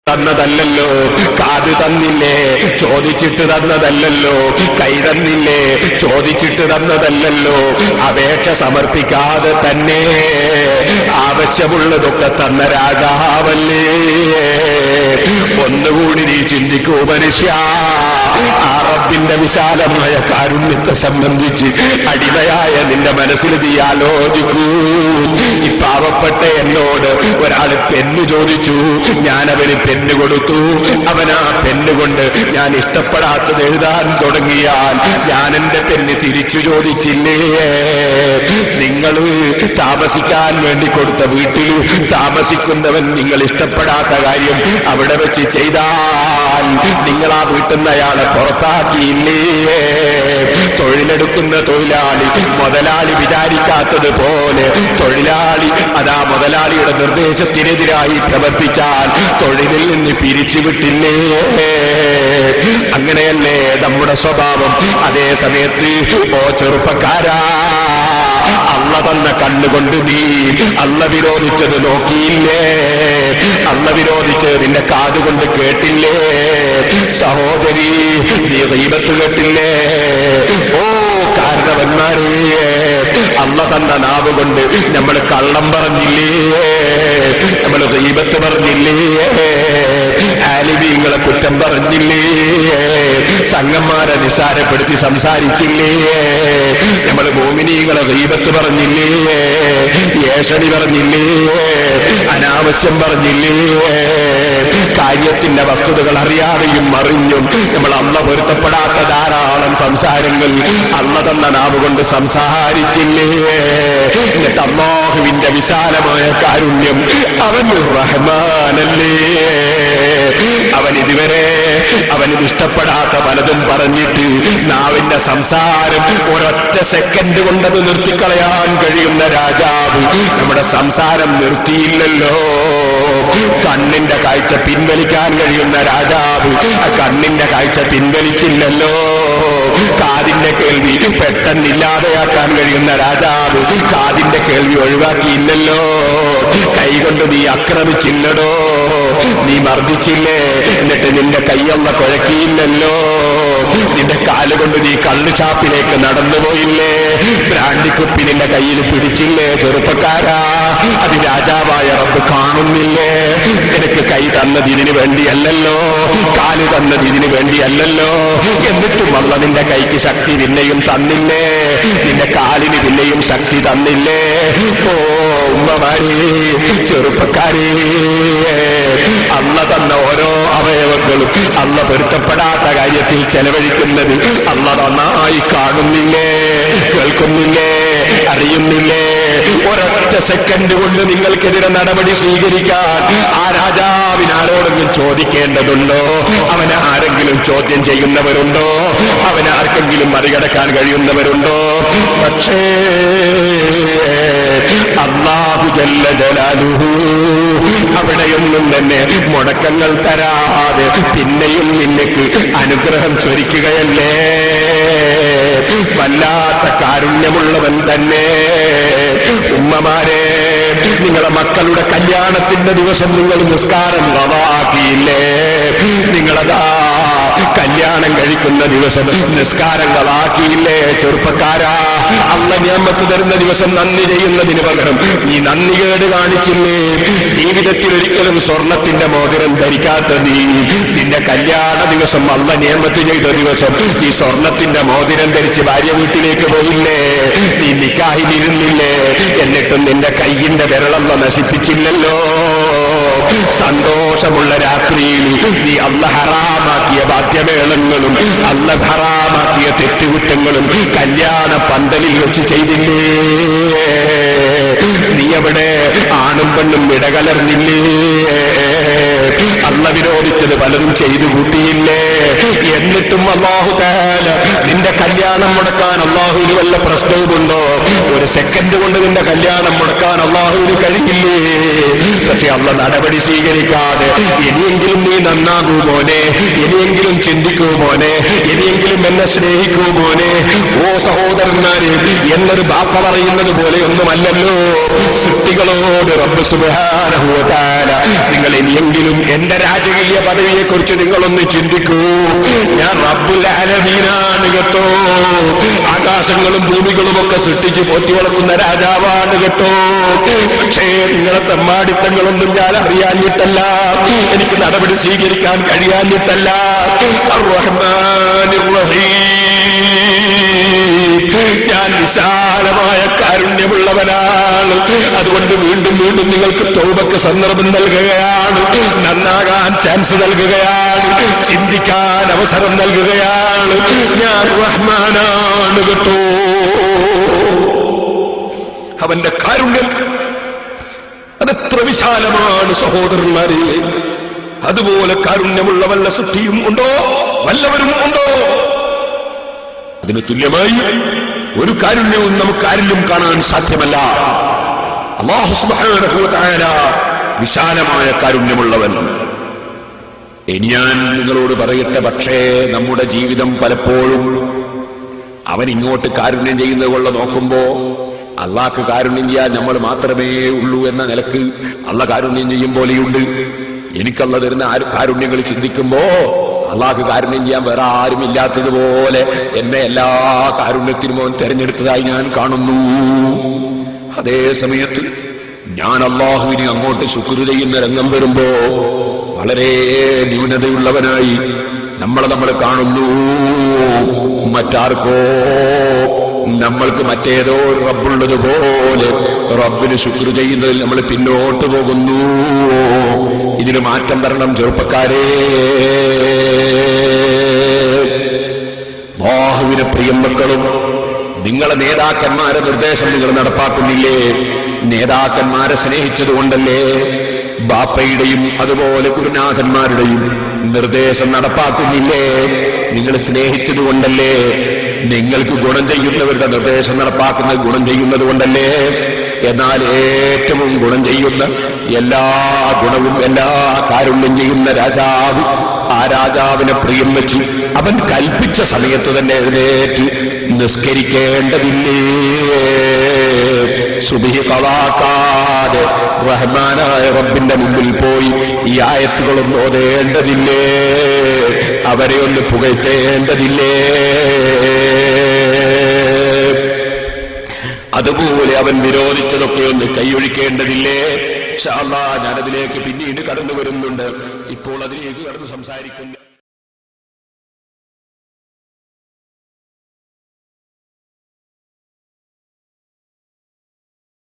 തന്നതല്ലല്ലോ, കാത് തന്നില്ലേ ചോദിച്ചിട്ട് തന്നതല്ലല്ലോ, കൈ തന്നില്ലേ ചോദിച്ചിട്ട് തന്നതല്ലല്ലോ, അപേക്ഷ സമർപ്പിക്കാതെ തന്നെ ആവശ്യമുള്ളതൊക്കെ തന്ന രാജാവല്ലേ. ഒന്നുകൂടി നീ ചിന്തിക്കൂ മനുഷ്യ, ആ റബ്ബിന്റെ വിശാലമായ കാരുണ്യത്തെ സംബന്ധിച്ച് അടിമയായ നിന്റെ മനസ്സിൽ നീ ആലോചിക്കൂ. ഈ പാവപ്പെട്ട എന്നോട് ഒരാൾ പെണ്ണ് ചോദിച്ചു, ഞാനവന് പെണ്ണ് കൊടുത്തു. അവൻ ആ പെണ്ണ് കൊണ്ട് ഞാൻ ഇഷ്ടപ്പെടാത്തത് എഴുതാൻ തുടങ്ങിയാൽ ഞാൻ എന്റെ പെണ്ണ് തിരിച്ചു ചോദിച്ചില്ലേ? നിങ്ങൾ താമസിക്കാൻ വേണ്ടി കൊടുത്ത വീട്ടിൽ താമസിക്കുന്നവൻ നിങ്ങൾ ഇഷ്ടപ്പെടാത്ത കാര്യം അവിടെ വെച്ച് ചെയ്താൽ നിങ്ങൾ ആ വീട്ടിൽ നിന്ന് അയാളെ പുറത്താക്കിയില്ലേ? തൊഴിലെടുക്കുന്ന തൊഴിലാളി മുതലാളി വിചാരിക്കാത്തത് പോലെ തൊഴിലാളി അതാ മുതലാളിയുടെ നിർദ്ദേശത്തിനെതിരായി പ്രവർത്തിച്ചാൽ തൊഴിലിൽ നിന്ന് പിരിച്ചുവിട്ടില്ലേ? അങ്ങനെയല്ലേ നമ്മുടെ സ്വഭാവം? അതേ സമയത്ത് ഓ ചെറുപ്പക്കാരാ, അള്ള തന്ന കണ്ണുകൊണ്ട് നീ അള്ള വിരോധിച്ചത് നോക്കിയില്ലേ? അള്ള വിരോധിച്ചത് നിന്റെ കാതുകൊണ്ട് കേട്ടില്ലേ? സഹോദരി, നീ ഗീബത്ത് കേട്ടില്ലേ? ഓ കാരണവന്മാരേ, അള്ള തന്ന നാവ് കൊണ്ട് നമ്മൾ കള്ളം പറഞ്ഞില്ലേ? നമ്മൾ ഗീബത്ത് പറഞ്ഞില്ലേ? ആലിമീങ്ങളെ കുറ്റം പറഞ്ഞില്ലേ? തങ്ങന്മാരെ നിസാരപ്പെടുത്തി സംസാരിച്ചില്ലേ? നമ്മൾ മോമിനീങ്ങളെ ഗീബത്ത് പറഞ്ഞില്ലേ? ഏഷണി പറഞ്ഞില്ലേ? അനാവശ്യം പറഞ്ഞില്ലേ? കാര്യത്തിന്റെ വസ്തുതകൾ അറിയാതെയും അറിഞ്ഞും നമ്മൾ അള്ള പൊരുത്തപ്പെടാത്ത ധാരാളം സംസാരങ്ങൾ അള്ള തന്ന നാവ് കൊണ്ട് സംസാരിച്ചില്ലേ? എന്നിട്ട് അല്ലാഹുവിന്റെ വിശാലമായ കാരുണ്യം, അവൻ റഹ്മാനല്ലേ. അവൻ ഇതുവരെ അവന് ഇഷ്ടപ്പെടാത്ത പലതും പറഞ്ഞിട്ട് നാവിന്റെ സംസാരം ഒരൊറ്റ സെക്കൻഡ് കൊണ്ടത് നിർത്തിക്കളയാൻ കഴിയുന്ന രാജാവ് നമ്മുടെ സംസാരം നിർത്തിയില്ലല്ലോ. കണ്ണിന്റെ കാഴ്ച പിൻവലിക്കാൻ കഴിയുന്ന രാജാവ് കണ്ണിന്റെ കാഴ്ച പിൻവലിച്ചില്ലല്ലോ. കാതിന്റെ കേൾവി പെട്ടെന്നില്ലാതെയാക്കാൻ കഴിയുന്ന രാജാവ് കാതിന്റെ കേൾവി ഒഴിവാക്കിയില്ലല്ലോ. കൈകൊണ്ട് നീ ആക്രമിച്ചില്ലടോ, നീ മർദ്ദിച്ചില്ലേ? എന്നിട്ട് നിന്റെ കൈയൊന്ന കുഴക്കിയില്ലല്ലോ. നിന്റെ കാലുകൊണ്ട് നീ കള്ളുചാപ്പിലേക്ക് നടന്നുപോയില്ലേ? ബ്രാൻഡിക്കുപ്പി നിന്റെ കയ്യിൽ പിടിച്ചില്ലേ? ചെറുപ്പക്കാരാ, അത് രാജാവായ റബ്ബ് കാണുന്നില്ലേ? നിനക്ക് കൈ തന്നത് ഇതിനു വേണ്ടിയല്ലല്ലോ, കാല് തന്നത് ഇതിനു വേണ്ടിയല്ലല്ലോ. എന്നിട്ടും അള്ള നിന്റെ കൈക്ക് ശക്തി പിന്നെയും തന്നില്ലേ? നിന്റെ കാലിന് പിന്നെയും ശക്തി തന്നില്ലേ? ഓ ഉമ്മമാരേ, ചെറുപ്പക്കാരേ, അള്ള തന്ന ഓരോ അവയവങ്ങളും അള്ള പൊരുത്തപ്പെടാത്ത കാര്യത്തിൽ ചെലവഴിക്കുന്നത് അള്ള നന്നായി കാണുന്നില്ലേ? കേൾക്കുന്നില്ലേ? അറിയുന്നില്ലേ? ഒരൊറ്റ സെക്കൻഡ് കൊണ്ട് നിങ്ങൾക്കെതിരെ നടപടി സ്വീകരിക്കാൻ ആ രാജാവിനാരോടെങ്കിലും ചോദിക്കേണ്ടതുണ്ടോ? അവനെ ആരെങ്കിലും ചോദ്യം ചെയ്യുന്നവരുണ്ടോ? അവനെ ആർക്കെങ്കിലും മറികടക്കാൻ കഴിയുന്നവരുണ്ടോ? പക്ഷേ അല്ലാഹു ജല്ല ജലാലുഹു അവിടെയൊന്നും തന്നെ മുടക്കങ്ങൾ തരാതെ പിന്നെയും നിനക്ക് അനുഗ്രഹം ചൊരിക്കുകയല്ലേ. വല്ലാത്ത കാരുണ്യമുള്ളവൻ തന്നെ. ഉമ്മമാരെ, നിങ്ങളെ മക്കളുടെ കല്യാണത്തിന്റെ ദിവസം നിങ്ങൾ നിസ്കാരം കളാക്കിയില്ലേ? നിങ്ങളതാ കല്യാണം കഴിക്കുന്ന ദിവസം നിസ്കാരം കളാക്കിയില്ലേ? ചെറുപ്പക്കാരാ, അള്ള നിഅമത്ത് തരുന്ന ദിവസം നന്ദി ചെയ്യുന്നതിന് പകരം നീ നന്ദികേട് കാണിച്ചില്ലേ? ജീവിതത്തിൽ ഒരിക്കലും സ്വർണത്തിന്റെ മോതിരം ധരിക്കാത്ത നീ നിന്റെ കല്യാണ ദിവസം അള്ള നിഅമത്ത് ചെയ്ത ദിവസം ഈ സ്വർണത്തിന്റെ മോതിരം ധരിച്ച് ഭാര്യ വീട്ടിലേക്ക് പോയില്ലേ? നീ നിക്കാഹിനിരുന്നില്ലേ? എന്നിട്ടും നിന്റെ കയ്യിന്റെ വിരളല്ല നശിപ്പിച്ചില്ലല്ലോ. സന്തോഷമുള്ള രാത്രിയിൽ നീ അള്ള ഹറാമാക്കിയ വാദ്യമേളങ്ങളും അള്ള ഹറാമാക്കിയ തെറ്റുകുറ്റങ്ങളും കല്യാണ പന്തലിൽ വെച്ച് ചെയ്തില്ലേ? നീ അവിടെ ആണും പെണ്ണും ഇടകലർന്നില്ലേ? അള്ള വിരോധിച്ചത് പലതും ചെയ്തു കൂട്ടിയില്ലേ? എന്നിട്ടും അല്ലാഹു തആല നിന്റെ കല്യാണം മുടക്കാൻ അല്ലാഹുവിന് വല്ല പ്രശ്നവുമുണ്ടോ? ഒരു സെക്കൻഡ് കൊണ്ട് നിന്റെ കല്യാണം മുടക്കാൻ അല്ലാഹുവിന് കഴിയില്ലേ? പക്ഷെ അള്ള നടപടി സ്വീകരിക്കാതെ ഇനിയെങ്കിലും നീ നന്നാകൂ മോനെ, ഇനിയെങ്കിലും ചിന്തിക്കൂ മോനെ, ഇനിയെങ്കിലും എന്നെ സ്നേഹിക്കൂ മോനെ. ഓ സഹോദരന്മാരെ, എന്നൊരു ബാപ്പ പറയുന്നത് പോലെയൊന്നുമല്ലല്ലോ സൃഷ്ടികളോട് റബ്ബ് സുബ്ഹാനഹു വ തആല നിങ്ങൾ ഇനിയെങ്കിലും എന്റെ രാജകീയ പദവിയെ കുറിച്ച് നിങ്ങളൊന്ന് ചിന്തിക്കൂ. ഞാൻ റബ്ബുൽ ആലമീനാണ് കേട്ടോ. ആകാശങ്ങളും ഭൂമികളും ഒക്കെ സൃഷ്ടിച്ച് പോറ്റി വളർത്തുന്ന രാജാവാണ് കേട്ടോ. പക്ഷേ നിങ്ങളെ തെമ്മാടിത്തങ്ങളൊന്നും ഞാൻ അറിയാഞ്ഞിട്ടല്ല, എനിക്ക് നടപടി സ്വീകരിക്കാൻ കഴിയാഞ്ഞിട്ടല്ല. അർ-റഹ്മാനിർ റഹീം, ഞാൻ വിശാലമായ കാരുണ്യമുള്ളവനാണ്. അതുകൊണ്ട് വീണ്ടും വീണ്ടും നിങ്ങൾക്ക് തൗബക്ക് സന്ദർഭം നൽകുകയാണ്, നന്നാകാൻ ചാൻസ് നൽകുകയാണ്, ചിന്തിക്കാൻ അവസരം നൽകുകയാണ്. ഞാൻ റഹ്മാനാണ് കേട്ടോ. അവന്റെ കാരുണ്യം അതെത്ര വിശാലമാണ് സഹോദരന്മാരെ. അതുപോലെ കാരുണ്യമുള്ള വല്ല സൃഷ്ടിയും ഉണ്ടോ? വല്ലവരും ഉണ്ടോ? അതിന് തുല്യമായി ഒരു കാരുണ്യവും നമുക്ക് ആരിലും കാണാൻ സാധ്യമല്ല. അല്ലാഹു സുബ്ഹാനഹു വ തആല വിശാലമായ കാരുണ്യമുള്ളവൻ. ഇനി ഞാൻ നിങ്ങളോട് പറയട്ടെ, പക്ഷേ നമ്മുടെ ജീവിതം പലപ്പോഴും അവൻ ഇങ്ങോട്ട് കാരുണ്യം ചെയ്യുന്നത് കൊണ്ട് നോക്കുമ്പോ അള്ളാഹ്ക്ക് കാരുണ്യം ചെയ്യാൻ നമ്മൾ മാത്രമേ ഉള്ളൂ എന്ന നിലക്ക് അള്ള കാരുണ്യം ചെയ്യും പോലെയുണ്ട്. എനിക്കല്ല തരുന്ന കാരുണ്യങ്ങൾ ചിന്തിക്കുമ്പോ അള്ളാഹ്ക്ക് കാരുണ്യം ചെയ്യാൻ വേറെ ആരും ഇല്ലാത്തതുപോലെ എന്നെ എല്ലാ കാരുണ്യത്തിനും അവൻ തെരഞ്ഞെടുത്തതായി ഞാൻ കാണുന്നു. അതേ സമയത്ത് ഞാൻ അള്ളാഹുവിന് അങ്ങോട്ട് ശുക്ർ ചെയ്യുന്ന രംഗം വരുമ്പോ വളരെ ന്യൂനതയുള്ളവനായി നമ്മൾ കാണുന്നു. മറ്റാർക്കോ നമ്മൾക്ക് മറ്റേതോ ഒരു റബ്ബുള്ളതുപോലെ റബ്ബിന് ശുക്ർ ചെയ്യുന്നതിൽ നമ്മൾ പിന്നോട്ട് പോകുന്നു. ഇതിന് മാറ്റം വരണം ചെറുപ്പക്കാരെ. അല്ലാഹുവിനെ പ്രിയം മക്കളും, നിങ്ങളെ നേതാക്കന്മാരെ നിർദ്ദേശം നിങ്ങൾ നടപ്പാക്കുന്നില്ലേ? നേതാക്കന്മാരെ സ്നേഹിച്ചതുകൊണ്ടല്ലേ? ബാപ്പയുടെയും അതുപോലെ ഗുരുനാഥന്മാരുടെയും നിർദ്ദേശം നടപ്പാക്കുന്നില്ലേ? നിങ്ങൾ സ്നേഹിച്ചതുകൊണ്ടല്ലേ? നിങ്ങൾക്ക് ഗുണം ചെയ്യുന്നവരുടെ നിർദ്ദേശം നടപ്പാക്കുന്നത് ഗുണം ചെയ്യുന്നത് കൊണ്ടല്ലേ? എന്നാൽ ഏറ്റവും ഗുണം ചെയ്യുന്ന, എല്ലാ ഗുണവും എല്ലാ കാരുണ്യം ചെയ്യുന്ന രാജാവ്, ആ രാജാവിനെ പ്രിയം വെച്ച് അവൻ കൽപ്പിച്ച സമയത്ത് തന്നെ എഴുന്നേറ്റ് നിസ്കരിക്കേണ്ടതില്ലേ? സുബ്ഹി കളാക്കാതെ റഹ്മാനായ റബ്ബിന്റെ മുമ്പിൽ പോയി ഈ ആയത്തുകളൊന്ന് ഓതേണ്ടതില്ലേ? അവരെ ഒന്ന് പുകഴ്ത്തേണ്ടതില്ലേ? അതുപോലെ അവൻ വിരോധിച്ചതൊക്കെ ഒന്ന് കൈയൊഴിക്കേണ്ടതില്ലേ? ഇൻഷാ അല്ലാഹ് ഞാനതിലേക്ക് പിന്നീട് കടന്നു വരുന്നുണ്ട്. ഇപ്പോൾ അതിലേക്ക് കടന്ന് സംസാരിക്കുന്നു.